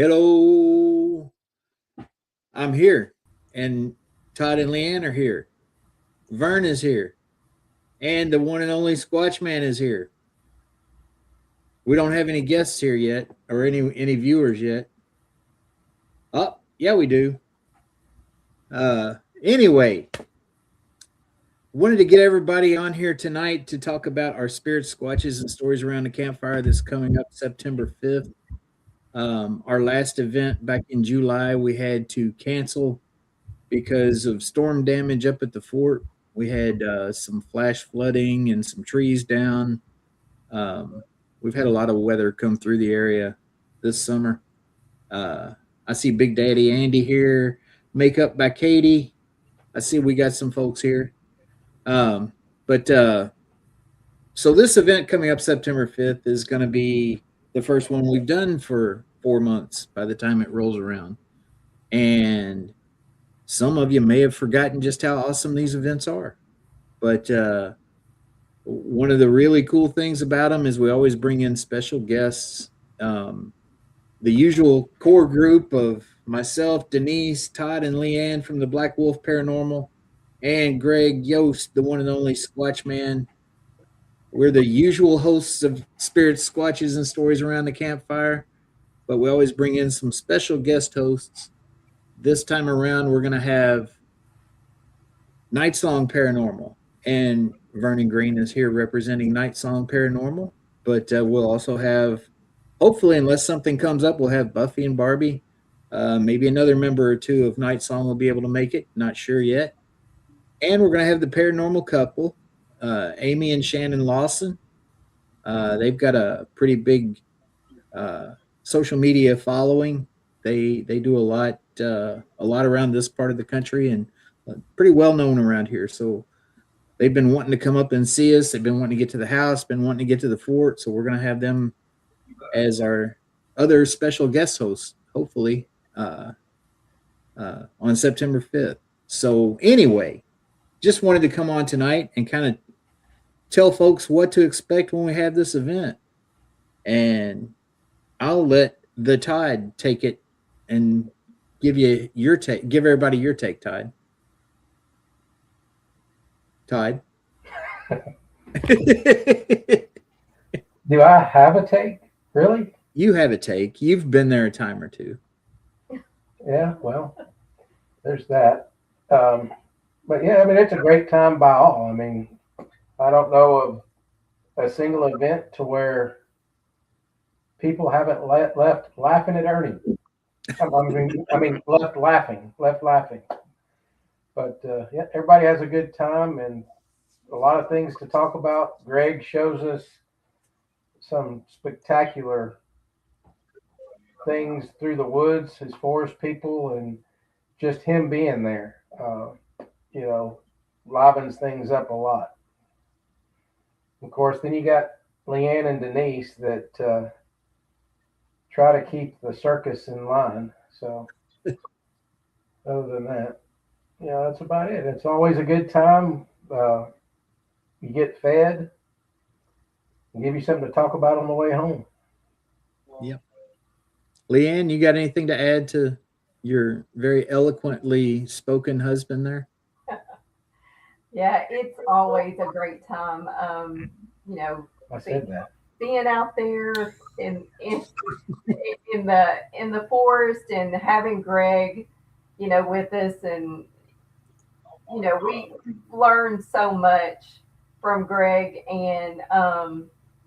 Hello, I'm here, and Todd and Leanne are here. Vern is here, and the one and only Squatch Man is here. We don't have any guests here yet, or any viewers yet. Oh, yeah, we do. Anyway, wanted to get everybody on here tonight to talk about our spirit squatches and stories around the campfire that's coming up September 5th. Our last event back in July, we had to cancel because of storm damage up at the fort. We had some flash flooding and some trees down. Um, we've had a lot of weather come through the area this summer. Uh, I see Big Daddy Andy here, makeup by Katie. I see we got some folks here. But so this event coming up September 5th is going to be the first one we've done for 4 months by the time it rolls around. And some of you may have forgotten just how awesome these events are. But one of the really cool things about them is we always bring in special guests. The usual core group of myself, Denise, Todd, and Leanne from the Black Wolf Paranormal, and Greg Yost, the one and only Squatch Man. We're the usual hosts of Spirit Squatches and Stories Around the Campfire, but we always bring in some special guest hosts. This time around, we're going to have Night Song Paranormal, and Vernon Green is here representing Night Song Paranormal, but we'll also have, hopefully, unless something comes up, we'll have Buffy and Barbie. Maybe another member or two of Night Song will be able to make it. Not sure yet. And we're going to have the paranormal couple, Amy and Shannon Lawson. They've got a pretty big social media following. They do a lot around this part of the country and pretty well known around here. So they've been wanting to come up and see us. They've been wanting to get to the house, been wanting to get to the fort. So we're going to have them as our other special guest hosts, hopefully, on September 5th. So anyway, just wanted to come on tonight and kind of tell folks what to expect when we have this event. And I'll let the Todd take it and give you your take, give everybody your take, Todd. Todd. Do I have a take? Really? You have a take. You've been there a time or two. Yeah, well, there's that. But yeah, I mean, it's a great time by all. I mean, I don't know of a single event to where people haven't left laughing at Ernie. I mean, left laughing. But yeah, everybody has a good time and a lot of things to talk about. Greg shows us some spectacular things through the woods, his forest people, and just him being there, livens things up a lot. Of course, then you got Leanne and Denise that try to keep the circus in line. So other than that, that's about it. It's always a good time. You get fed and give you something to talk about on the way home. Yep. Leanne, you got anything to add to your very eloquently spoken husband there? Yeah, it's always a great time. I said that. Being out there in the forest and having Greg, with us, and we learned so much from Greg, and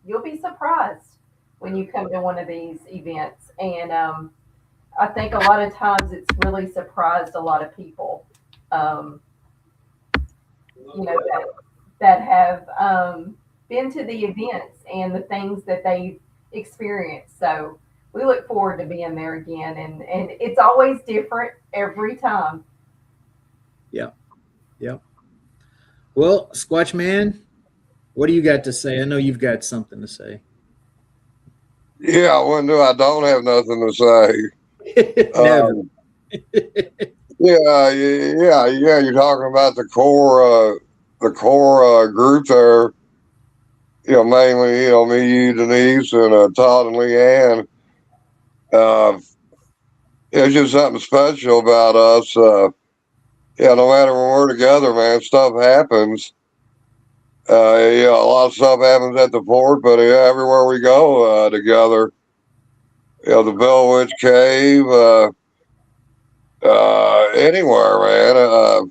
you'll be surprised when you come to one of these events. And I think a lot of times it's really surprised a lot of people, that have been to the events and the things that they've experienced. So we look forward to being there again, and it's always different every time. Yep. Well, Squatch Man, what do you got to say? I know you've got something to say. Yeah, I don't have nothing to say. Never. Yeah. You're talking about the core group there. Mainly, me, you, Denise, and Todd and Leanne. it's just something special about us. Yeah, no matter when we're together, man, stuff happens. Yeah, a lot of stuff happens at the fort, but yeah, everywhere we go together. The Bell Witch Cave, anywhere, man.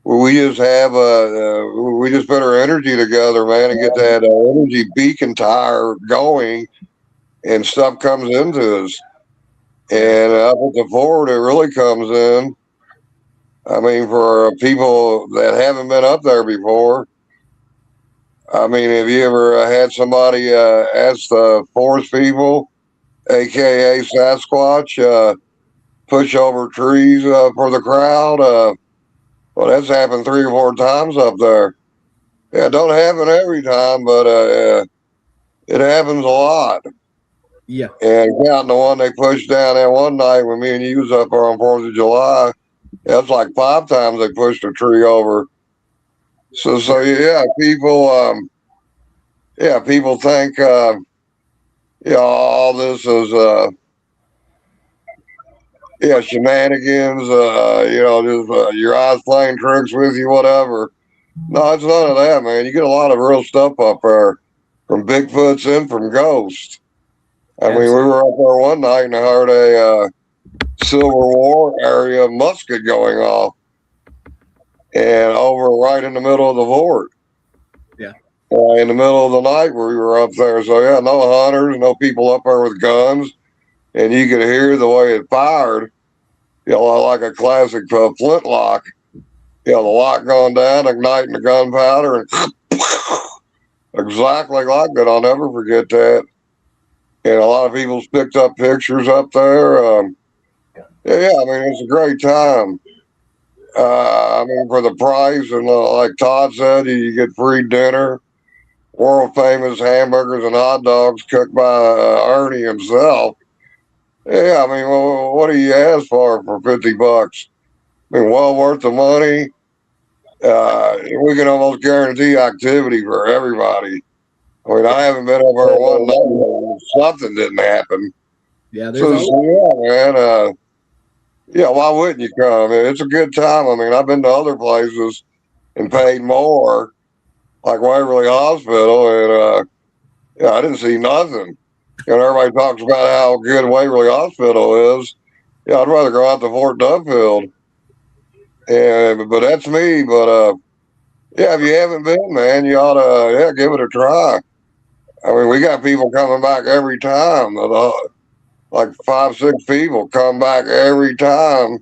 We just have we just put our energy together, man, and get that energy beacon tire going, and stuff comes into us. And up at the fort, it really comes in. I mean, for people that haven't been up there before, I mean, have you ever had somebody ask the forest people, aka Sasquatch, push over trees for the crowd? Well, that's happened 3 or 4 times up there. Yeah, it don't happen every time, but it happens a lot. Yeah. And counting the one they pushed down that one night when me and you was up there on 4th of July, that's like 5 times they pushed a tree over. So yeah, people think all this is shenanigans. Just your eyes playing tricks with you, whatever. No, it's none of that, man. You get a lot of real stuff up there, from Bigfoots and from ghosts. I mean, we were up there one night and I heard a Civil War area musket going off, and over right in the middle of the fort. Yeah. In the middle of the night we were up there. So yeah, no hunters, no people up there with guns, and you could hear the way it fired. Like a classic flintlock. The lock going down, igniting the gunpowder, and exactly like that. I'll never forget that. And a lot of people picked up pictures up there. Yeah, I mean, it's a great time. I mean, for the price, and like Todd said, you get free dinner, world famous hamburgers and hot dogs cooked by Ernie himself. Yeah, I mean, what do you ask for $50? I mean, well worth the money. We can almost guarantee activity for everybody. I mean, I haven't been over one night and something didn't happen. Yeah, So yeah, man. Yeah, why wouldn't you come? It's a good time. I mean, I've been to other places and paid more, like Waverly Hospital, and yeah, I didn't see nothing. Everybody talks about how good Waverly Hospital is. Yeah, I'd rather go out to Fort Duffield. But that's me. But yeah, if you haven't been, man, you ought to give it a try. I mean, we got people coming back every time. Like 5, 6 people come back every time.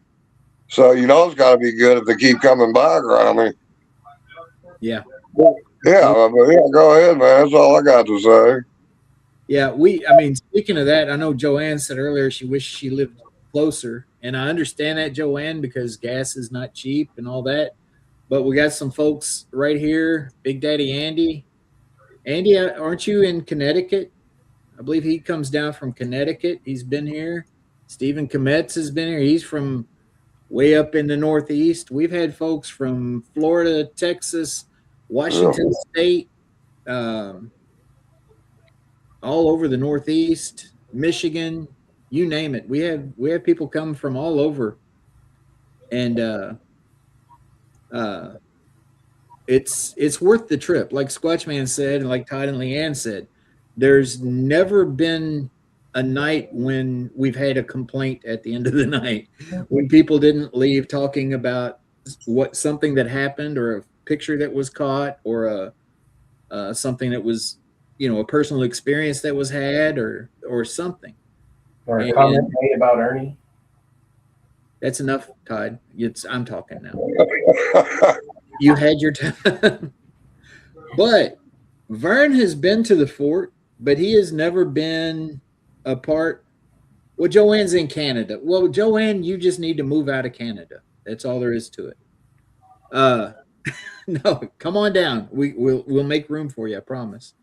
So it's got to be good if they keep coming back around me. Yeah. Yeah, but yeah, go ahead, man. That's all I got to say. Yeah, I mean, speaking of that, I know Joanne said earlier she wished she lived closer, and I understand that, Joanne, because gas is not cheap and all that. But we got some folks right here, Big Daddy Andy. Andy, aren't you in Connecticut? I believe he comes down from Connecticut. He's been here. Stephen Kometz has been here. He's from way up in the Northeast. We've had folks from Florida, Texas, Washington State, all over the Northeast, Michigan, you name it. We have people come from all over, and it's worth the trip. Like Squatchman said, and like Todd and Leanne said, there's never been a night when we've had a complaint at the end of the night, when people didn't leave talking about something that happened, or a picture that was caught, or something that was, a personal experience that was had, or something. Or a comment made about Ernie. That's enough, Todd. I'm talking now. You had your time. But Vern has been to the fort, but he has never been a part. Well, Joanne's in Canada. Well, Joanne, you just need to move out of Canada. That's all there is to it. No, come on down. We'll make room for you, I promise.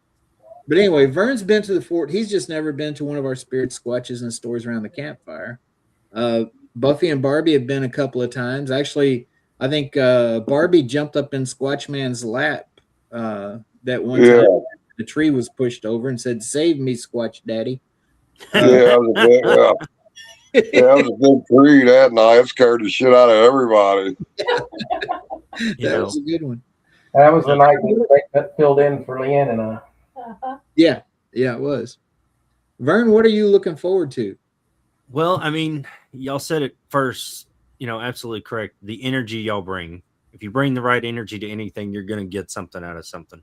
But anyway, Vern's been to the fort. He's just never been to one of our spirit squatches and stores around the campfire. Buffy and Barbie have been a couple of times. Actually, I think Barbie jumped up in Squatchman's lap that one time. The tree was pushed over and said, "Save me, Squatch Daddy." Yeah. Yeah, it was a big tree that night. It scared the shit out of everybody. That was a good one. That was the night that filled in for Leanne and I. Uh-huh. Yeah, it was. Vern, what are you looking forward to? Well, I mean, y'all said it first, absolutely correct. The energy y'all bring. If you bring the right energy to anything, you're going to get something out of something.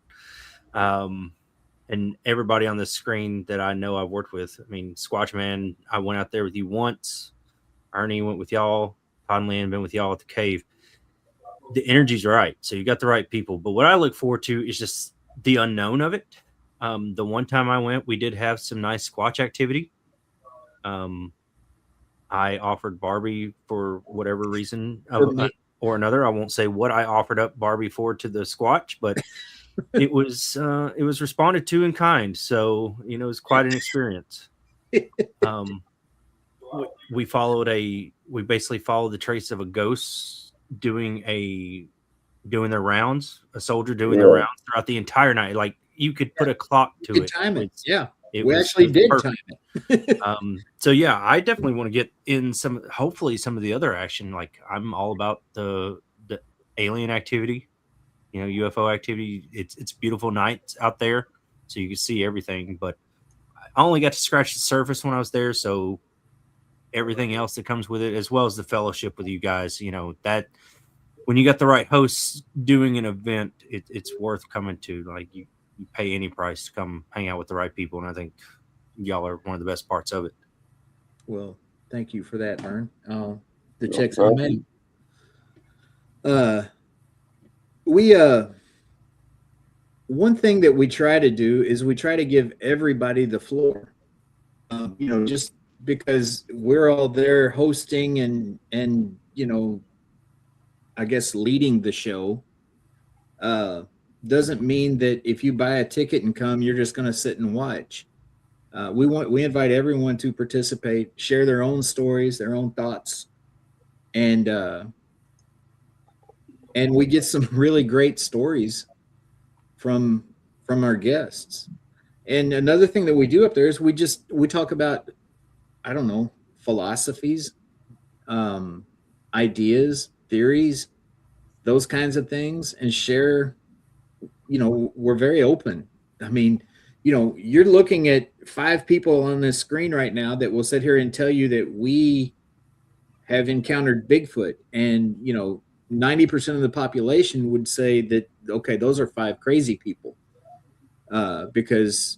And everybody on this screen that I know I've worked with, I mean, Squatch Man, I went out there with you once. Ernie went with y'all. Todd and Lynn been with y'all at the cave. The energy's right. So you got the right people. But what I look forward to is just the unknown of it. The one time I went, we did have some nice Squatch activity. I offered Barbie for whatever reason or another. I won't say what I offered up Barbie for to the Squatch, but it was responded to in kind. So, it was quite an experience. We basically followed the trace of a ghost doing their rounds, a soldier doing their rounds throughout the entire night. Like you could put a clock to it. Time it. We did time it. So yeah, I definitely want to get in hopefully some of the other action. Like I'm all about the alien activity, UFO activity. It's beautiful nights out there, so you can see everything. But I only got to scratch the surface when I was there, so everything else that comes with it, as well as the fellowship with you guys, that when you got the right hosts doing an event, it's worth coming to. Like you pay any price to come hang out with the right people, and I think y'all are one of the best parts of it. Well, thank you for that, Vern. The checks are made. One thing that we try to do is we try to give everybody the floor. Just because we're all there hosting and I guess leading the show, doesn't mean that if you buy a ticket and come, you're just going to sit and watch. We invite everyone to participate, share their own stories, their own thoughts, and we get some really great stories from our guests. And another thing that we do up there is we talk about, I don't know, philosophies, ideas, theories, those kinds of things, and share. We're very open. I mean, you're looking at 5 people on this screen right now that will sit here and tell you that we have encountered Bigfoot, and 90% of the population would say that, okay, those are 5 crazy people, because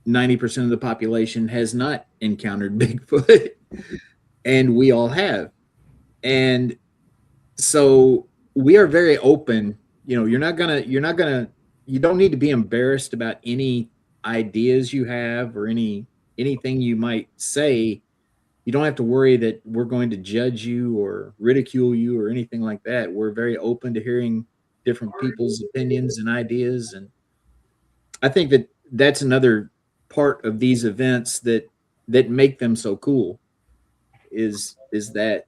90% of the population has not encountered Bigfoot, and we all have. And so we are very open. You don't need to be embarrassed about any ideas you have or anything you might say. You don't have to worry that we're going to judge you or ridicule you or anything like that. We're very open to hearing different people's opinions and ideas. And I think that that's another part of these events that make them so cool is that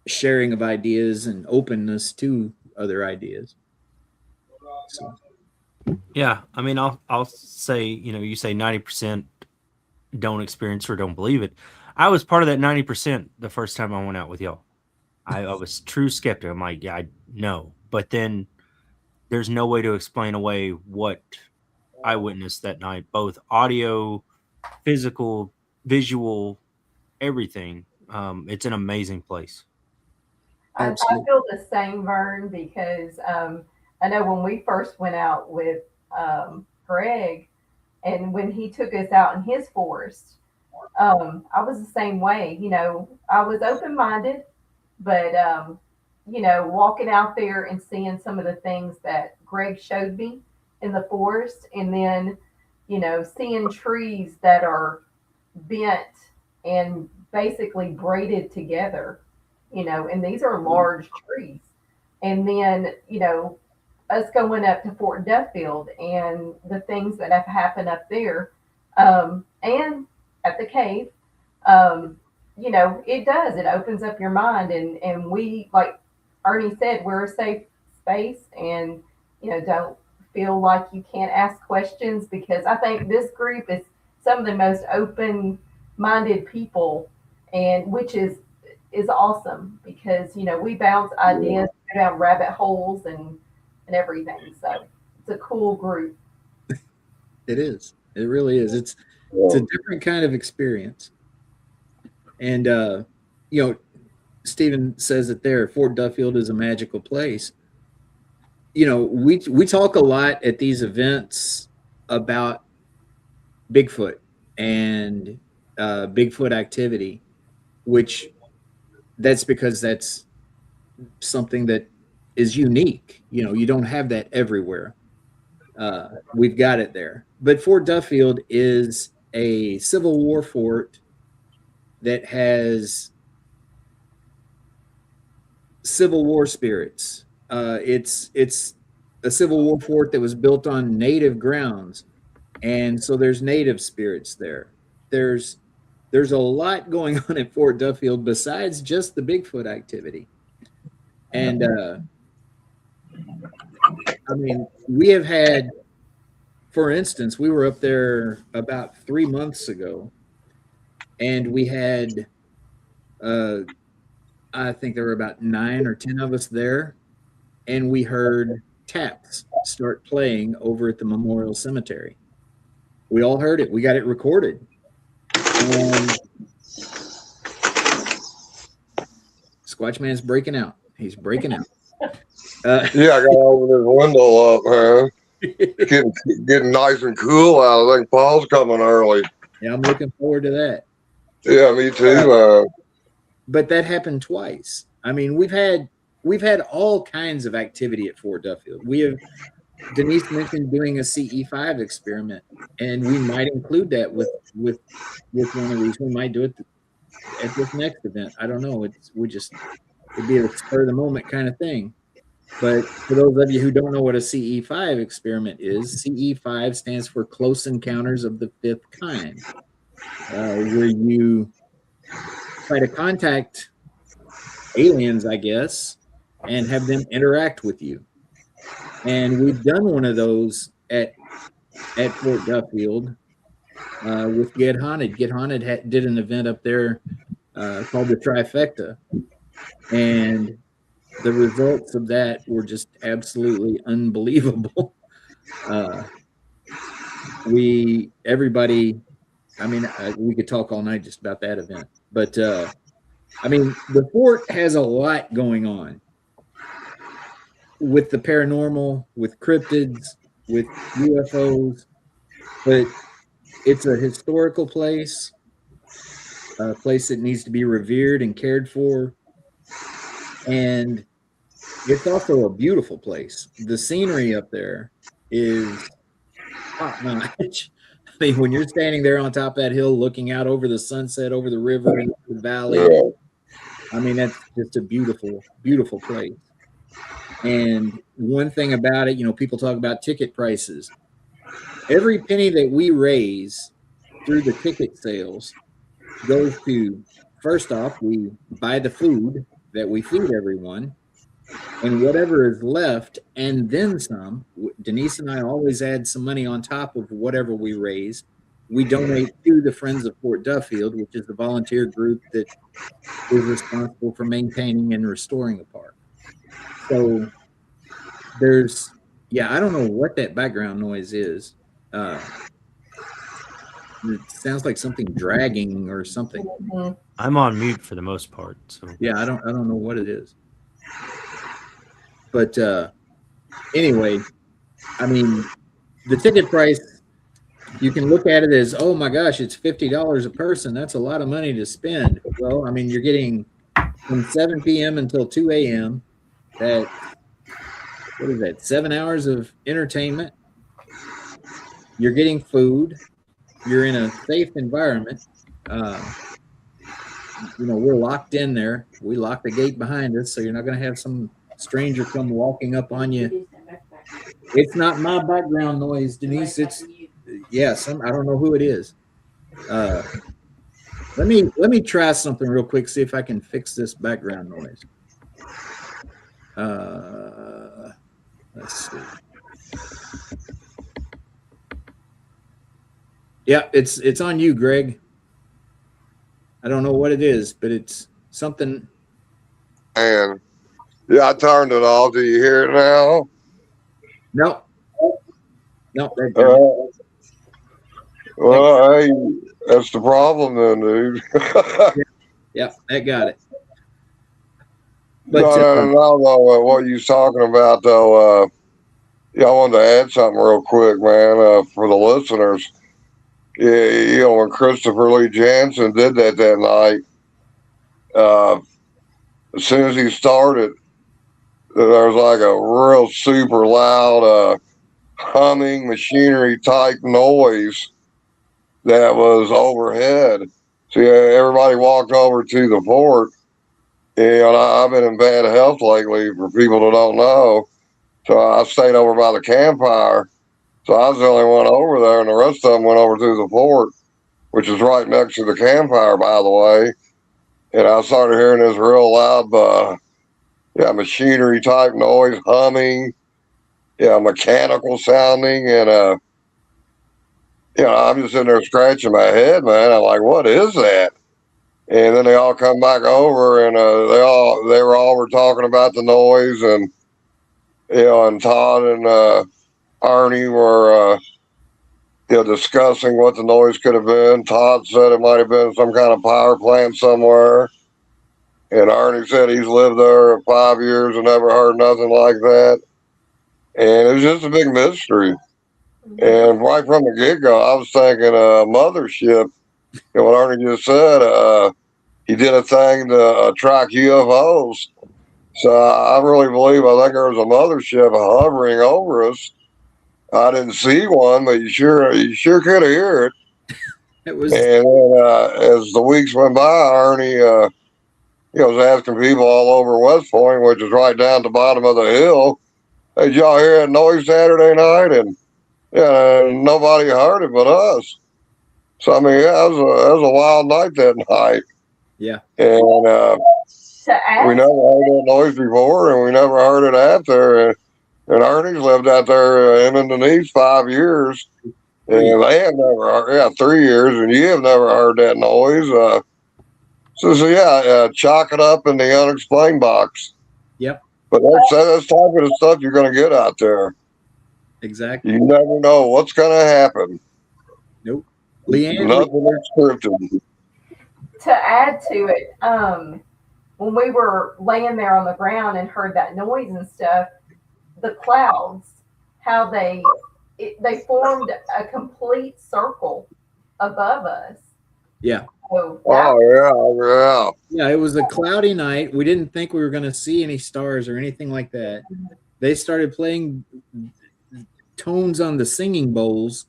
sharing of ideas and openness to other ideas. So. Yeah, I mean, I'll say, you say 90% don't experience or don't believe it. I was part of that 90% the first time I went out with y'all. I was true skeptic. I'm like, yeah, I know, but then there's no way to explain away what I witnessed that night, both audio, physical, visual, everything. It's an amazing place. I feel the same, Vern, because I know when we first went out with Greg, and when he took us out in his forest, I was the same way. I was open-minded, but walking out there and seeing some of the things that Greg showed me in the forest, and then seeing trees that are bent and basically braided together, and these are large trees. And then, us going up to Fort Duffield and the things that have happened up there, and at the cave, it opens up your mind. And we, like Ernie said, we're a safe space, and, don't feel like you can't ask questions, because I think this group is some of the most open minded people and which is awesome because we bounce ideas, go down rabbit holes and everything. So it's a cool group. It is. It really is. It's a different kind of experience. And Stephen says it there. Fort Duffield is a magical place. We talk a lot at these events about Bigfoot and Bigfoot activity, which that's because that's something that is unique. You don't have that everywhere. We've got it there. But Fort Duffield is a Civil War fort that has Civil War spirits. It's a Civil War fort that was built on native grounds, and so there's native spirits there. There's a lot going on at Fort Duffield besides just the Bigfoot activity. And we have had, for instance, we were up there about 3 months ago, and we had, I think there were about 9 or 10 of us there, and we heard taps start playing over at the Memorial Cemetery. We all heard it. We got it recorded. And Squatch Man's breaking out. He's breaking out. Yeah, I got over this window up, man. Getting nice and cool out. I think Paul's coming early. Yeah, I'm looking forward to that. Yeah, me too. But that happened twice. I mean, we've had all kinds of activity at Fort Duffield. Denise mentioned doing a CE5 experiment, and we might include that with one of these. We might do it at this next event. I don't know. It'd be a spur of the moment kind of thing. But for those of you who don't know what a CE5 experiment is, CE5 stands for Close Encounters of the Fifth Kind, where you try to contact aliens, I guess, and have them interact with you. And we've done one of those at Fort Duffield with Get Haunted. Get Haunted did an event up there called the Trifecta, and the results of that were just absolutely unbelievable. Everybody, we could talk all night just about that event, but the fort has a lot going on with the paranormal, with cryptids, with UFOs, but it's a historical place, a place that needs to be revered and cared for. And it's also a beautiful place. The scenery up there is top notch. When you're standing there on top of that hill looking out over the sunset, over the river and the valley, that's just a beautiful, beautiful place. And one thing about it, people talk about ticket prices. Every penny that we raise through the ticket sales goes to, first off, we buy the food that we feed everyone, and whatever is left, and then some. Denise and I always add some money on top of whatever we raise. We donate to the Friends of Fort Duffield, which is the volunteer group that is responsible for maintaining and restoring the park. So I don't know what that background noise is. It sounds like something dragging or something. I'm on mute for the most part. So yeah, I don't know what it is. But anyway, the ticket price, you can look at it as, oh my gosh, it's $50 a person. That's a lot of money to spend. Well, you're getting from 7 p.m. until 2 a.m. What is that? 7 hours of entertainment. You're getting food. You're in a safe environment. We're locked in there. We lock the gate behind us, so you're not going to have some stranger come walking up on you. It's not my background noise, Denise. It's I don't know who it is. Let me try something real quick, see if I can fix this background noise. Let's see. Yeah, it's on you, Greg. I don't know what it is, but it's something. And yeah, I turned it off. Do you hear it now? No, no, that got it. Uh, well, hey, that's the problem then, dude. Yeah, that got it. No, But no, no, no, no. What you talking about though? Yeah, I wanted to add something real quick, man, for the listeners. Yeah, when Christopher Lee Jansen did that night, uh, as soon as he started, there was like a real super loud humming machinery type noise that was overhead. So yeah, everybody walked over to the fort. And I've been in bad health lately for people that don't know. So I stayed over by the campfire. So I was the only one over there, and the rest of them went over to the fort, which is right next to the campfire, by the way. And I started hearing this real loud, machinery type noise, humming, mechanical sounding, and I'm just sitting there scratching my head, man. I'm like, what is that? And then they all come back over, and they were talking about the noise, and and Todd and Arnie were discussing what the noise could have been. Todd said it might have been some kind of power plant somewhere. And Arnie said he's lived there 5 years and never heard nothing like that. And it was just a big mystery. And right from the get go, I was thinking mothership. And what Arnie just said, he did a thing to track UFOs. So I really believe, I think there was a mothership hovering over us. I didn't see one, but you sure could hear it. it was. And then as the weeks went by, Arnie was asking people all over West Point, which is right down at the bottom of the hill, hey, did y'all hear that noise Saturday night? And nobody heard it but us. So I mean, that was a wild night that night. Yeah. And we never heard that noise before, and we never heard it after. And Ernie's lived out there, him and Denise, 5 years. And they have never, 3 years, and you have never heard that noise. Chalk it up in the unexplained box. Yep. But that's type of the stuff you're going to get out there. Exactly. You never know what's going to happen. Nope. Leanne, nothing is scripted. To add to it, when we were laying there on the ground and heard that noise and stuff, the clouds, how they formed a complete circle above us. Yeah. So Yeah, it was a cloudy night. We didn't think we were going to see any stars or anything like that. They started playing tones on the singing bowls,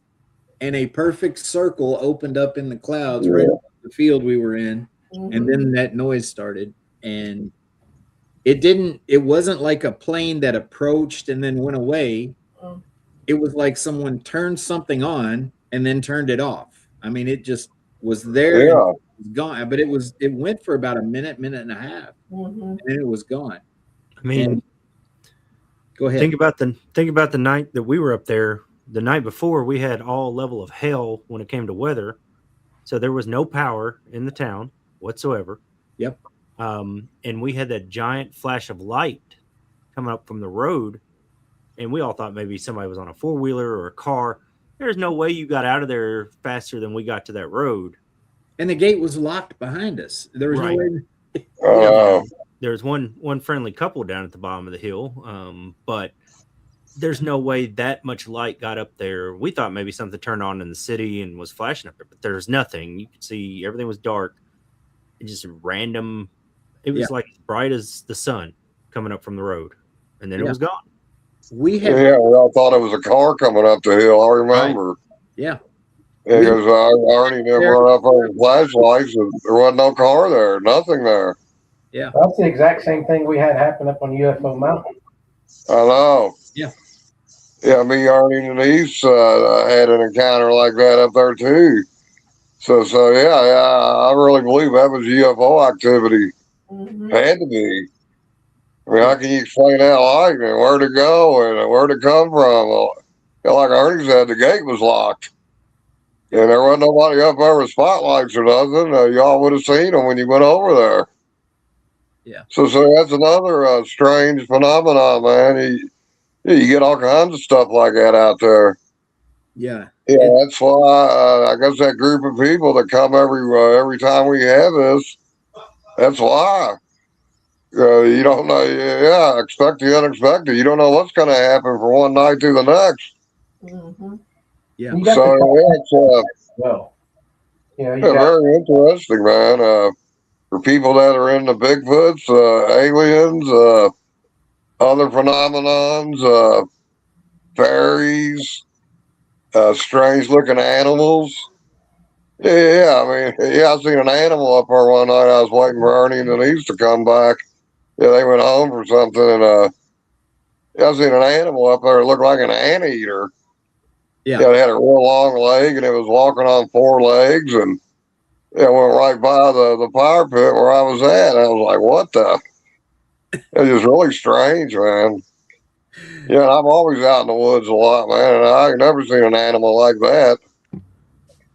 and a perfect circle opened up in the clouds right in the field we were in. And then that noise started, and it wasn't like a plane that approached and then went away. It was like someone turned something on and then turned it off. I mean, it just was there and it was gone, but it went for about a minute and a half, and then it was gone. I mean, go ahead. Think about the night that we were up there. The night before, we had all level of hell when it came to weather, so there was no power in the town whatsoever. Yep. And we had that giant flash of light coming up from the road, and we all thought maybe somebody was on a four-wheeler or a car. There's no way you got out of there faster than we got to that road. And the gate was locked behind us. There was no way. There was one friendly couple down at the bottom of the hill, but there's no way that much light got up there. We thought maybe something turned on in the city and was flashing up there, but there's nothing. You could see everything was dark. It just random. It was like as bright as the sun coming up from the road, and then it was gone. We all thought it was a car coming up the hill. I remember. Right. Yeah. Because I already never run up on the flashlights, and there wasn't no car there, nothing there. Yeah. That's the exact same thing we had happen up on UFO Mountain. I know. Yeah. Yeah, me, Arnie, and Denise had an encounter like that up there too. So I really believe that was UFO activity. Had to be. I mean, how can you explain that light and where to go and where to come from? Well, like Arnie said, the gate was locked. And there wasn't nobody up there with spotlights or nothing. Y'all would have seen them when you went over there. Yeah. So that's another strange phenomenon, man. You get all kinds of stuff like that out there. Yeah. Yeah, that's why I guess that group of people that come every time we have this. That's why. You don't know. Yeah, expect the unexpected. You don't know what's going to happen from one night to the next. Mm-hmm. Yeah. You got So the it's well, you know, you got very interesting, man. For people that are into Bigfoots, aliens, other phenomenons, fairies, strange looking animals. Yeah, I mean, yeah, I seen an animal up there one night. I was waiting for Ernie and Denise to come back. Yeah, they went home for something, and yeah, I seen an animal up there that looked like an anteater. Yeah. Yeah, it had a real long leg, and it was walking on four legs, and it went right by the fire pit where I was at. I was like, what the? It was really strange, man. Yeah, I'm always out in the woods a lot, man, and I ain't never seen an animal like that. And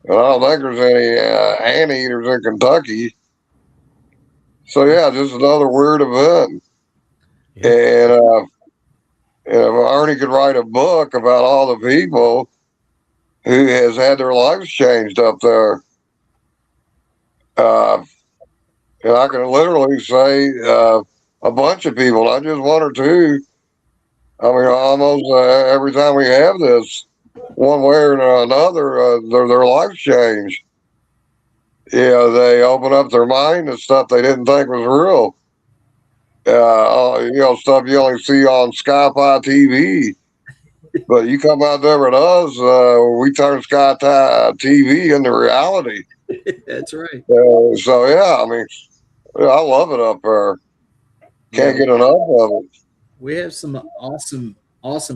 I don't think there's any anteaters in Kentucky. So yeah, just another weird event. Yeah. And if Arnie could write a book about all the people who has had their lives changed up there, uh, and I can literally say a bunch of people, not just one or two. I mean, almost every time we have this, one way or another, their lives change. Yeah, they open up their mind to stuff they didn't think was real. Stuff you only see on Sci-Fi TV. But you come out there with us, we turn TV into reality. That's right. So yeah, I mean, I love it up there. Can't get enough of it. We have some awesome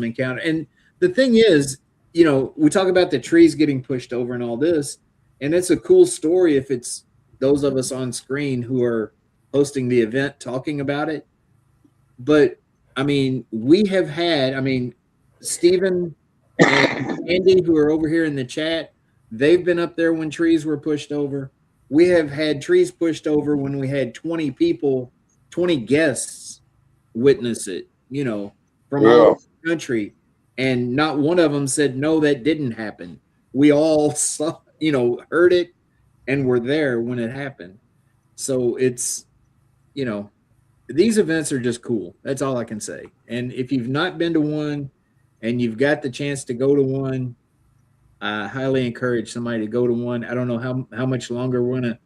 encounter. And the thing is, we talk about the trees getting pushed over and all this, and it's a cool story if it's those of us on screen who are hosting the event talking about it. But I mean, we have had, Stephen and Andy, who are over here in the chat, they've been up there when trees were pushed over. We have had trees pushed over when we had 20 people, 20 guests witness it, from all over the country. And not one of them said, no, that didn't happen. We all saw, heard it and were there when it happened. So it's, these events are just cool. That's all I can say. And if you've not been to one and you've got the chance to go to one, I highly encourage somebody to go to one. I don't know how much longer we're going to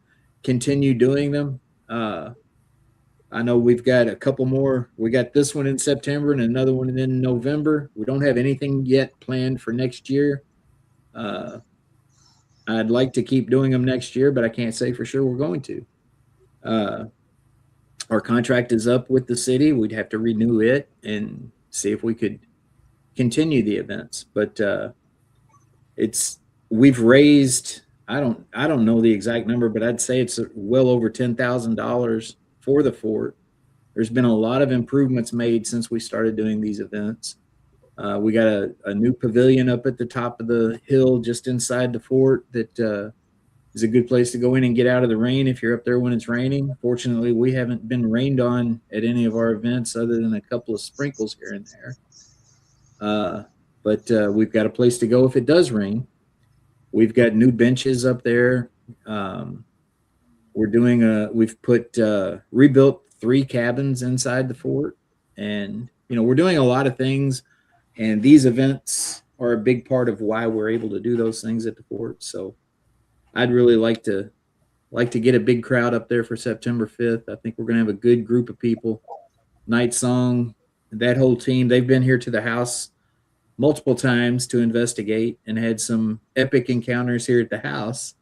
continue doing them. I know we've got a couple more. We got this one in September and another one in November. We don't have anything yet planned for next year. I'd like to keep doing them next year, but I can't say for sure we're going to. Our contract is up with the city. We'd have to renew it and see if we could continue the events. But we've raised, I don't know the exact number, but I'd say it's well over $10,000 for the fort. There's been a lot of improvements made since we started doing these events. We got a new pavilion up at the top of the hill just inside the fort that is a good place to go in and get out of the rain if you're up there when it's raining. Fortunately, we haven't been rained on at any of our events other than a couple of sprinkles here and there. But we've got a place to go if it does rain. We've got new benches up there. We've rebuilt 3 cabins inside the fort, and we're doing a lot of things, and these events are a big part of why we're able to do those things at the fort. So I'd really like to get a big crowd up there for September 5th. I think we're going to have a good group of people. Night Song, that whole team, they've been here to the house multiple times to investigate and had some epic encounters here at the house.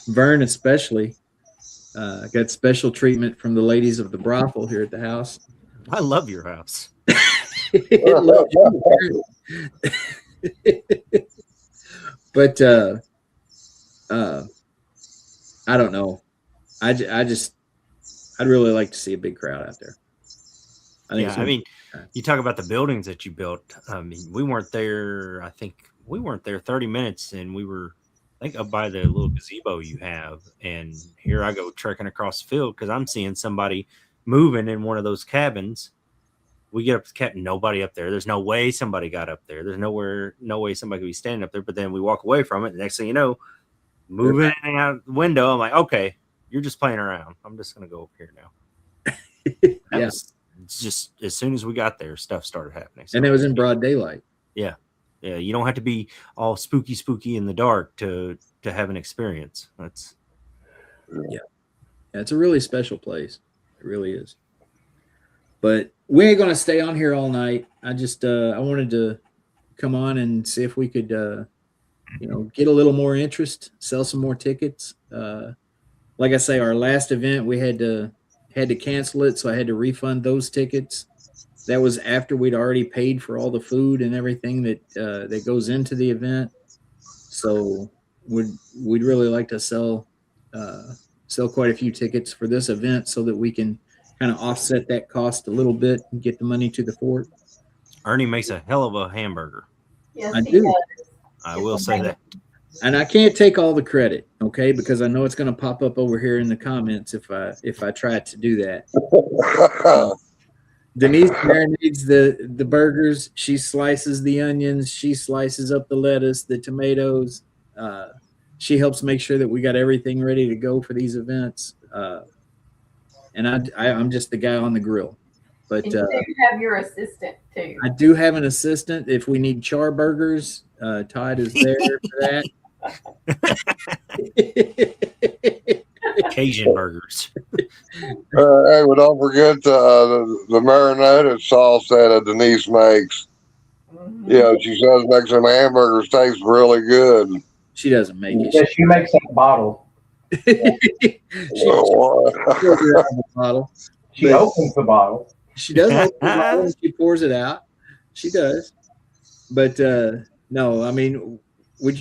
Vern especially got special treatment from the ladies of the brothel here at the house. I love your house. But I don't know. I'd really like to see a big crowd out there. I mean, you talk about the buildings that you built. I mean, we weren't there. I think we weren't there 30 minutes, and we were, I think, up by the little gazebo you have. And here I go trekking across the field because I'm seeing somebody moving in one of those cabins. We get up to the cabin, nobody up there. There's no way somebody got up there. There's no way somebody could be standing up there. But then we walk away from it. The next thing you know, moving out the window, I'm like, okay, you're just playing around. I'm just going to go over here now. It's just as soon as we got there, stuff started happening. So, and it was in broad daylight. Yeah. You don't have to be all spooky in the dark to have an experience. That's it's a really special place. It really is. But we ain't gonna stay on here all night. I just I wanted to come on and see if we could get a little more interest, sell some more tickets. Like I say, our last event we had to cancel it, so I had to refund those tickets. That was after we'd already paid for all the food and everything that goes into the event. So we'd really like to sell quite a few tickets for this event so that we can kind of offset that cost a little bit and get the money to the fort. Ernie makes a hell of a hamburger. Yes, I he do. does. I will say that. And I can't take all the credit, okay? Because I know it's going to pop up over here in the comments if I try to do that. Denise marinades the burgers. She slices the onions. She slices up the lettuce, the tomatoes. She helps make sure that we got everything ready to go for these events. And I'm just the guy on the grill. But And you do have your assistant too. I do have an assistant. If we need char burgers, Todd is there for that. Cajun burgers. Hey, well, don't forget the marinated sauce that Denise makes. Mhm. Yeah, she says makes them hamburgers taste really good. She doesn't make it. Yeah, she makes that bottle. She pours it out of the bottle. She But- opens the bottle. She does open the bottle and she pours it out. She does. But no, I mean, we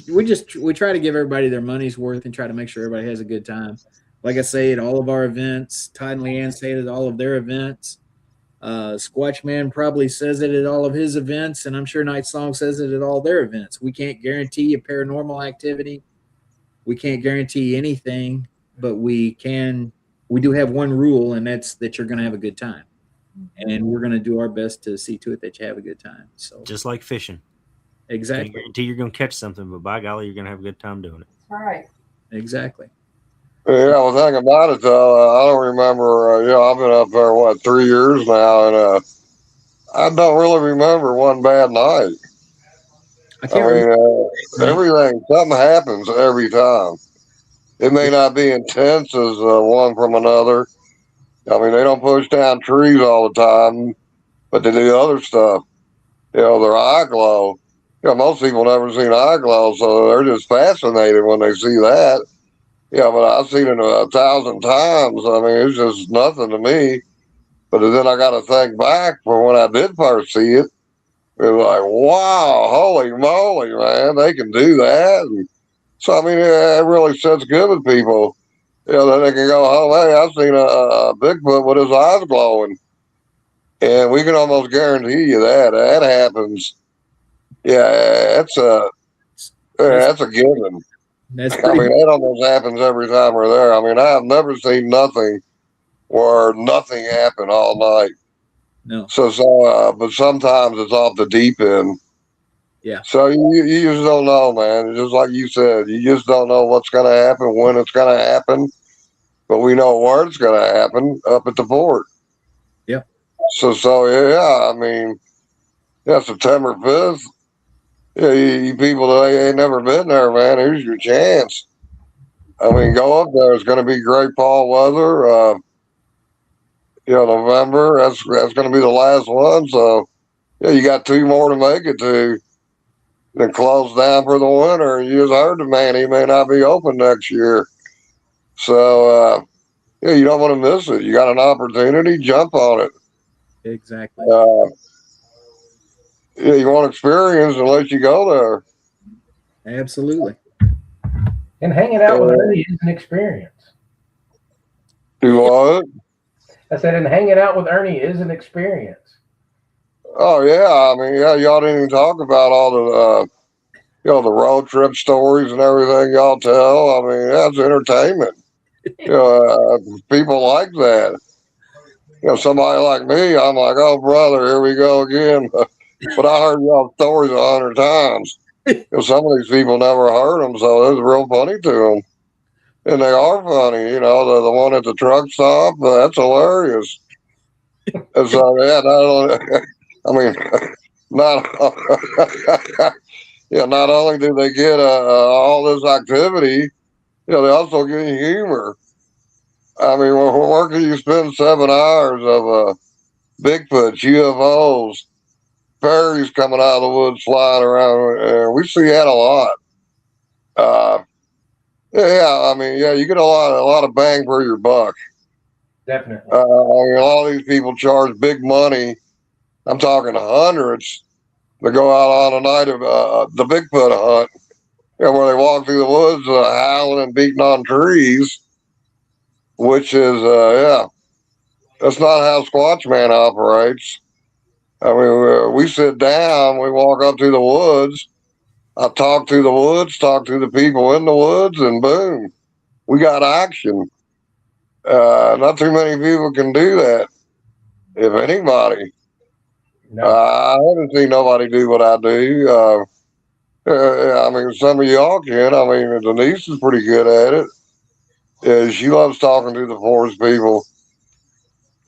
try to give everybody their money's worth and try to make sure everybody has a good time. Like I say, at all of our events, Todd and Leanne say it at all of their events. Squatch Man probably says it at all of his events, and I'm sure Night Song says it at all their events. We can't guarantee a paranormal activity. We can't guarantee anything, but we do have one rule, and that's that you're going to have a good time. And we're going to do our best to see to it that you have a good time. So Just like fishing. Can't exactly. guarantee you're going to catch something, but by golly, you're going to have a good time doing it. All right. Exactly. Yeah, well, think about it though. I don't remember. I've been up there 3 years now, and I don't really remember one bad night. I I can't mean, remember. something happens every time. It may not be intense as one from another. I mean, they don't push down trees all the time, but they do other stuff. Their eye glow. Most people never seen eye glow, so they're just fascinated when they see that. Yeah, but I've seen it 1,000 times. I mean, it's just nothing to me. But then I got to think back for when I did first see it. It was like, wow, holy moly, man, they can do that. And so, I mean, it really sits good with people. Then they can go, oh, hey, I've seen a Bigfoot with his eyes glowing. And we can almost guarantee you that happens. Yeah, that's a given. That's I pretty mean, that almost happens every time we're there. I mean, I have never seen nothing where nothing happened all night. no. So, but sometimes it's off the deep end. Yeah. So you just don't know, man. Just like you said, you just don't know what's going to happen, when it's going to happen. But we know where it's going to happen up at the fort. Yep. So yeah, I mean, September 5th. Yeah, you people that ain't never been there, man, here's your chance. I mean, go up there. It's going to be great fall weather. November, that's going to be the last one. So, yeah, you got 2 more to make it to. Then close down for the winter. You just heard the man, he may not be open next year. So, you don't want to miss it. You got an opportunity, jump on it. Exactly. You want experience and let you go there. Absolutely. And hanging out with Ernie is an experience. Do what? I said, and hanging out with Ernie is an experience. Oh yeah, I mean, y'all didn't even talk about all the road trip stories and everything y'all tell. I mean, that's entertainment. People like that. Somebody like me, I'm like, oh brother, here we go again. But I heard y'all stories 100 times. Some of these people never heard them, so it's real funny to them. And they are funny, the one at the truck stop, that's hilarious. And so, yeah, not only, I mean, not, not only do they get all this activity, they also get humor. I mean, where can you spend 7 hours of Bigfoots, UFOs, fairies coming out of the woods, flying around? We see that a lot. Yeah, I mean, yeah, you get a lot of bang for your buck. Definitely. I mean, a lot of these people charge big money. I'm talking hundreds to go out on a night of the Bigfoot hunt, where they walk through the woods howling and beating on trees, which is, yeah, that's not how Squatch Man operates. I mean, we sit down, we walk up to the woods. I talk to the woods, talk to the people in the woods, and boom, we got action. Not too many people can do that, if anybody. No. I haven't seen nobody do what I do. I mean, some of y'all can. I mean, Denise is pretty good at it. She loves talking to the forest people.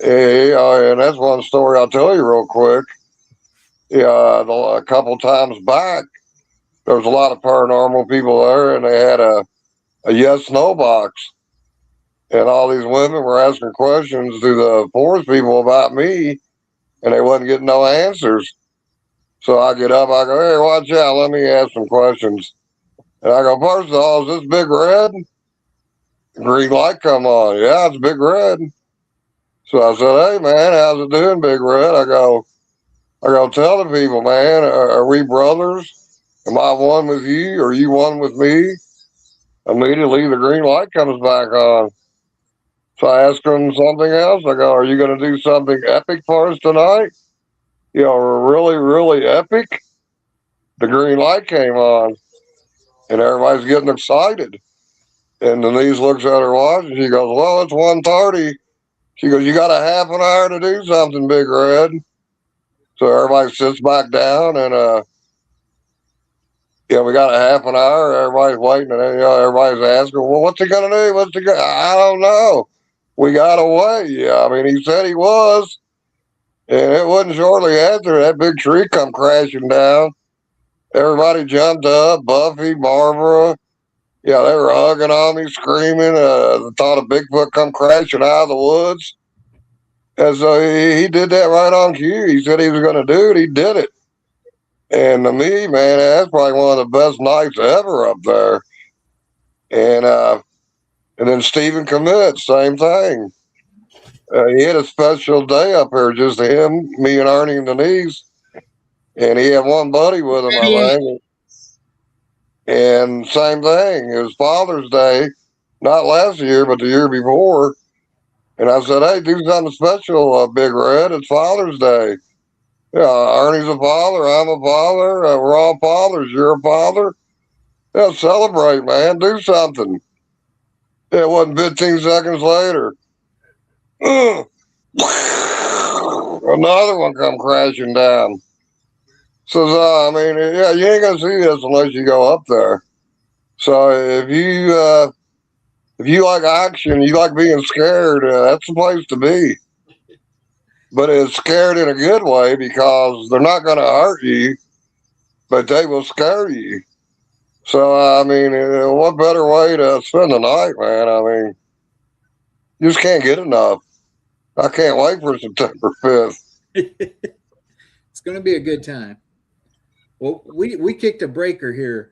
And that's one story I'll tell you real quick. A couple times back, there was a lot of paranormal people there, and they had a yes no box. And all these women were asking questions to the forest people about me, and they wasn't getting no answers. So I get up, I go, hey, watch out, let me ask some questions. And I go, first of all, is this big red? Green light come on. Yeah, it's big red. So I said, hey man, how's it doing, Big Red? I go, tell the people, man, are we brothers? Am I one with you? Are you one with me? Immediately the green light comes back on. So I asked them something else. I go, are you going to do something epic for us tonight? Really, really epic. The green light came on, and everybody's getting excited. And Denise looks at her watch, and she goes, well, it's 1:30. She goes, you got a half an hour to do something, Big Red. So everybody sits back down, and we got a half an hour. Everybody's waiting, and everybody's asking, well, what's he gonna do? I don't know. We gotta wait. I mean, he said he was, and it wasn't shortly after that big tree come crashing down. Everybody jumped up. Buffy, Barbara, they were hugging on me, screaming. Thought a Bigfoot come crashing out of the woods. And so he did that right on cue. He said he was going to do it. He did it. And to me, man, that's probably one of the best nights ever up there. And then Stephen Commit, same thing. He had a special day up here, just him, me, and Ernie and Denise. And he had one buddy with him, I think. And same thing. It was Father's Day, not last year, but the year before. And I said, hey, do something special, Big Red. It's Father's Day. Yeah, Ernie's a father. I'm a father. We're all fathers. You're a father. Yeah, celebrate, man. Do something. It wasn't 15 seconds later. Another one come crashing down. So, I mean, yeah, you ain't going to see this unless you go up there. So if you like action, you like being scared, that's the place to be. But it's scared in a good way because they're not going to hurt you, but they will scare you. So, I mean, what better way to spend the night, man? I mean, you just can't get enough. I can't wait for September 5th. It's going to be a good time. Well, we kicked a breaker here.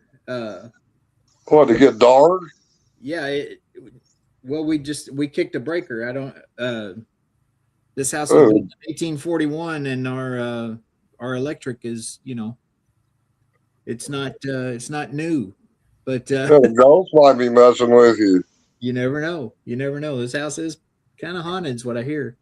What, to get dark? Yeah. We kicked a breaker. I don't. This house is built in 1841, and our electric is, it's not new, but The ghost might be messing with you. you never know. You never know. This house is kind of haunted, is what I hear.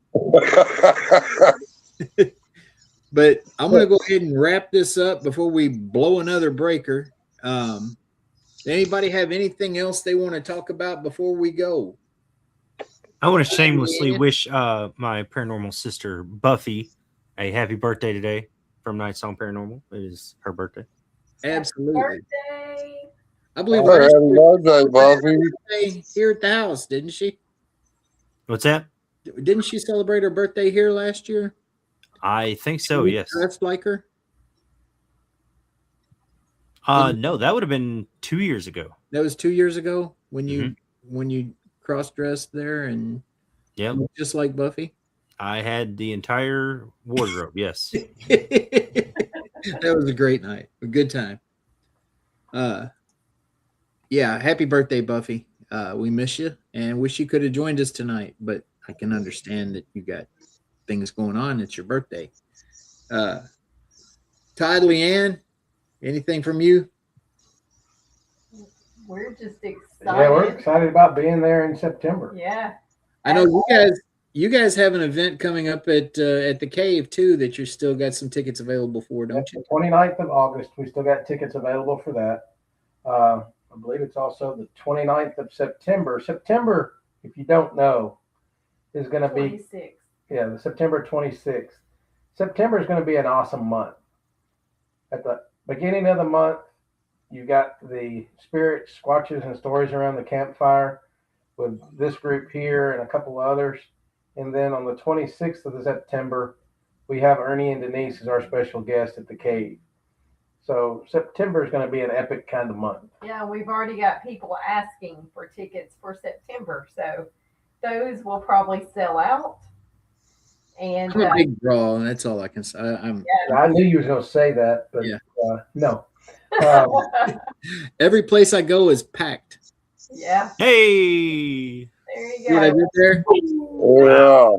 But I'm going to go ahead and wrap this up before we blow another breaker. Anybody have anything else they want to talk about before we go? I want to shamelessly wish my paranormal sister Buffy a happy birthday today from Night Song Paranormal. It is her birthday. Absolutely. Birthday. I believe Hey, last happy birthday, Buffy. birthday here at the house, didn't she? What's that? Didn't she celebrate her birthday here last year? I think so. Were you Yes. dressed like her? No, that would have been 2 years ago. That was 2 years ago when you cross dressed there and Yep. just like Buffy. I had the entire wardrobe. Yes. That was a great night, a good time. Yeah, happy birthday, Buffy. We miss you and wish you could have joined us tonight, but I can understand that you got things going on. It's your birthday. Todd, Leanne, anything from you? We're just excited. Yeah, we're excited about being there in September. Yeah. I know you guys have an event coming up at the cave too that you still got some tickets available for, don't you? The 29th of August, we still got tickets available for that. I believe it's also the 29th of September. September, if you don't know, is going to be 26. Yeah, the September 26th. September is going to be an awesome month. At the beginning of the month, you got the spirits, squatches, and stories around the campfire with this group here and a couple others. And then on the 26th of September, we have Ernie and Denise as our special guest at the cave. So September is going to be an epic kind of month. Yeah, we've already got people asking for tickets for September. So those will probably sell out. And I'm a big draw, and that's all I can say. I knew you was going to say that, but Yeah. No. Every place I go is packed. Yeah, Hey. there you See what I go. did there? Yeah,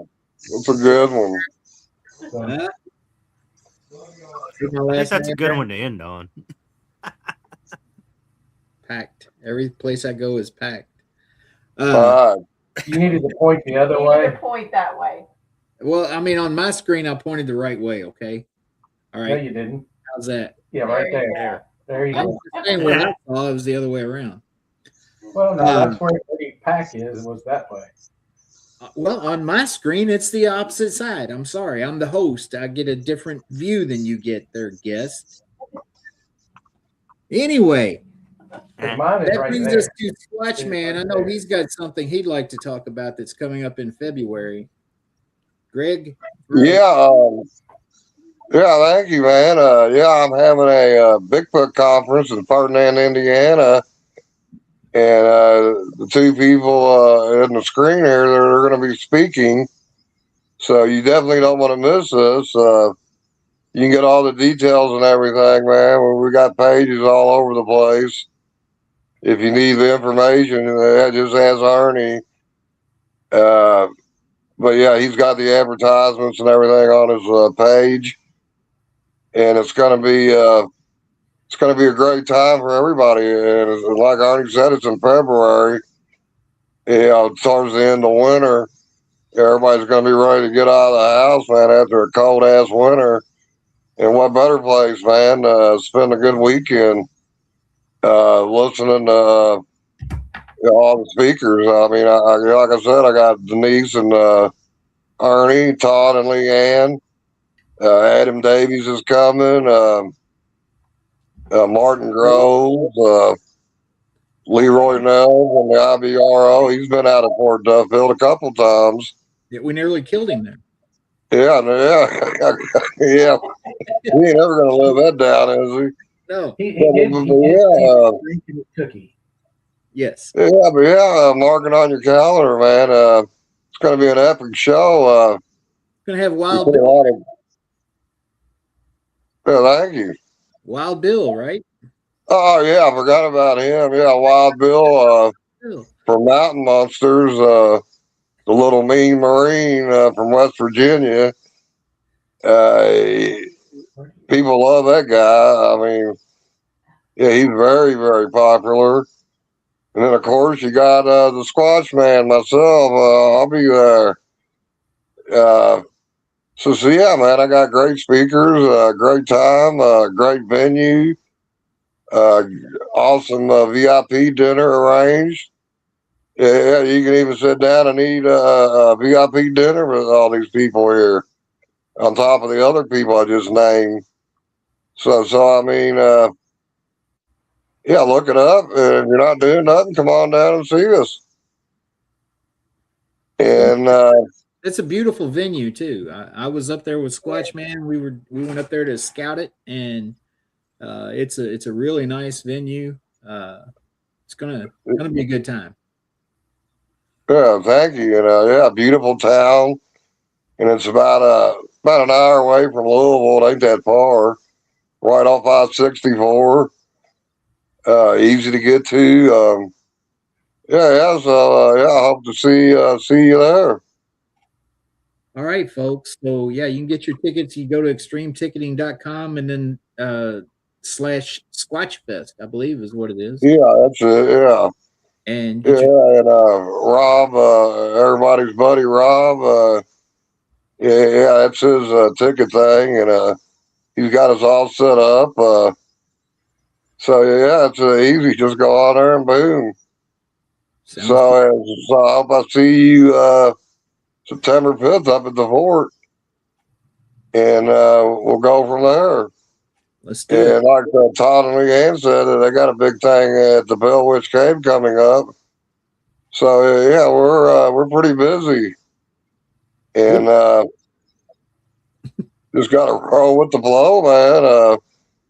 that's a good one. So, See my I last guess that's a name good there? one to end on. Packed. Every place I go is packed. All right. you needed to point the other You need way. to point that way. Well, I mean, on my screen, I pointed the right way. Okay. All No, right. you didn't. How's that? Yeah, right There you there. There you I go. was just saying what I saw. It was the other way around. Well, no, that's where the pack is. Was that way. Well, on my screen, it's the opposite side. I'm sorry. I'm the host. I get a different view than you get there, guest. Anyway, Mine is that right brings there. us to Squatch Man. I know he's got something he'd like to talk about that's coming up in February. Greg? Yeah, thank you, man. I'm having a Bigfoot conference in Ferdinand, Indiana, and the two people in the screen here that are going to be speaking. So you definitely don't want to miss this. You can get all the details and everything, man. We got pages all over the place. If you need the information, just ask Arnie. But yeah, he's got the advertisements and everything on his page, and it's gonna be a great time for everybody. And like Arnie said, it's in February. Towards the end of winter, everybody's gonna be ready to get out of the house, man, after a cold ass winter. And what better place, man, spend a good weekend listening to all the speakers. I mean, like I said, I got Denise and Ernie, Todd, and Leanne. Adam Davies is coming. Martin Groves, Leroy Nels, and the IBRO. He's been out of Fort Duffield a couple times. Yeah, we nearly killed him there. Yeah. Yeah. He ain't ever going to live that down, is he? No. He did drinking a cookie. Yes. Yeah, mark it on your calendar, man. It's going to be an epic show. Gonna have Wild a Bill. lot of, yeah, thank you. Wild Bill, right? Oh, yeah, I forgot about him. Yeah, Wild Bill from Mountain Monsters, the little mean Marine from West Virginia. People love that guy. I mean, yeah, he's very, very popular. And then, of course, you got the Squatch Man, myself. I'll be there. So, yeah, man, I got great speakers, great time, great venue. Uh, awesome VIP dinner arranged. Yeah, you can even sit down and eat a VIP dinner with all these people here, on top of the other people I just named. So I mean, yeah, look it up. And if you're not doing nothing, come on down and see us. And It's a beautiful venue too. I was up there with Squatch Man. We went up there to scout it, and it's a really nice venue. It's gonna be a good time. yeah, thank you. Yeah, beautiful town, and it's about an hour away from Louisville. It ain't that far. Right off I-64. Easy to get to. Yeah. So yeah, I hope to see you there. All right, folks. So yeah, you can get your tickets. You go to extremeticketing.com and then slash Squatch Fest, I believe is what it is. Yeah, that's it. Yeah. And get your Yeah, and Rob, everybody's buddy Rob, yeah, that's his ticket thing, and he's got us all set up. So yeah, it's easy. Just go on there and boom. sounds good. So I hope I see you September 5th up at the fort, and we'll go from there. Let's do it. And like Todd and Leanne said, they got a big thing at the Bell Witch Cave coming up. So yeah, we're pretty busy, and just got to roll with the flow, man.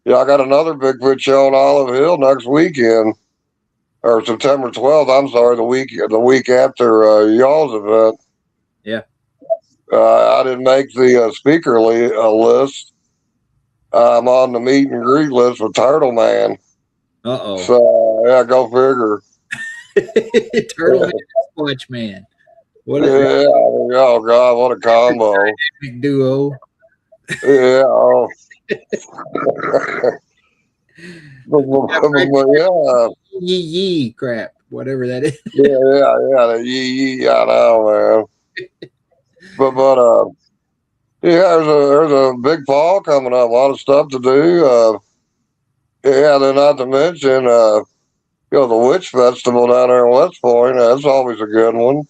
Yeah, I got another Bigfoot show on Olive Hill next weekend, or September 12th. I'm sorry, the week after y'all's event. Yeah. I didn't make the speaker list. I'm on the meet and greet list with Turtle Man. Uh-oh. So yeah, go figure. Turtle Man, Squatch Man. What Yeah, a oh God, what a combo. big duo. Yeah, oh. But yeah, Yee crap. Whatever that is. yeah, I know, man. But yeah, there's a big fall coming up. A lot of stuff to do. Yeah, then not to mention, the Witch Festival down there in West Point. That's always a good one.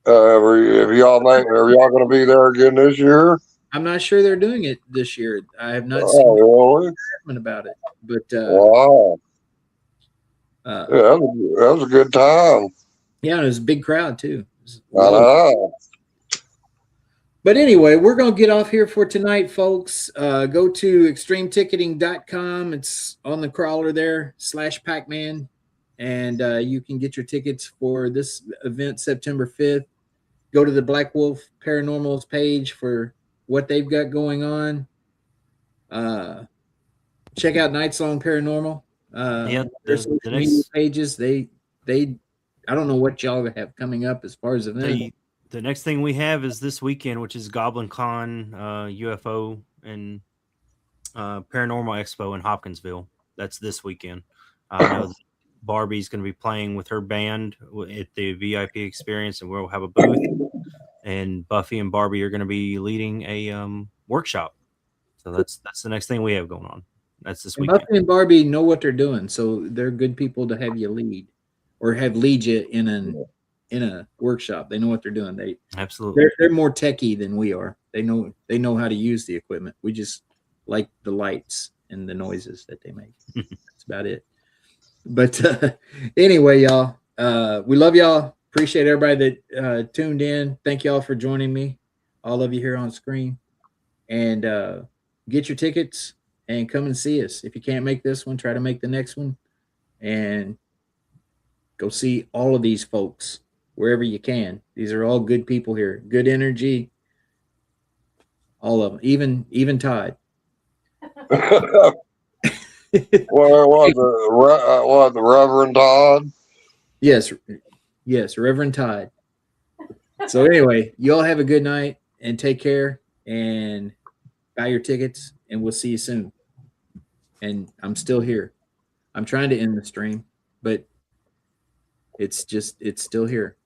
Are y'all going to be there again this year? I'm not sure they're doing it this year. I have not seen Oh, really? anything about it. But Wow. uh, Yeah, that was a good time. yeah, it was a big crowd too. I know. But anyway, we're going to get off here for tonight, folks. Go to extremeticketing.com. It's on the crawler there, /Pac-Man. And you can get your tickets for this event September 5th. Go to the Black Wolf Paranormals page for what they've got going on. Check out Nights Long Paranormal. Yeah, their the social media next pages. They I don't know what y'all have coming up as far as events. the next thing we have is this weekend, which is Goblin Con, UFO, and Paranormal Expo in Hopkinsville. That's this weekend. I know that Barbie's going to be playing with her band at the VIP experience, and we'll have a booth. And Buffy and Barbie are going to be leading a workshop. So that's the next thing we have going on. That's this And weekend. Buffy and Barbie know what they're doing, so they're good people to have you lead, or have lead you in a workshop. They know what they're doing. Absolutely. They're more techie than we are. They know how to use the equipment. We just like the lights and the noises that they make. That's about it. But anyway, y'all, we love y'all. Appreciate everybody that tuned in. Thank y'all for joining me, all of you here on screen. And get your tickets and come and see us. If you can't make this one, try to make the next one. And go see all of these folks wherever you can. These are all good people here. Good energy. All of them. Even Todd. Where was the Reverend Todd? Yes, Reverend Todd. So anyway, you all have a good night and take care and buy your tickets and we'll see you soon. And I'm still here. I'm trying to end the stream, but it's still here.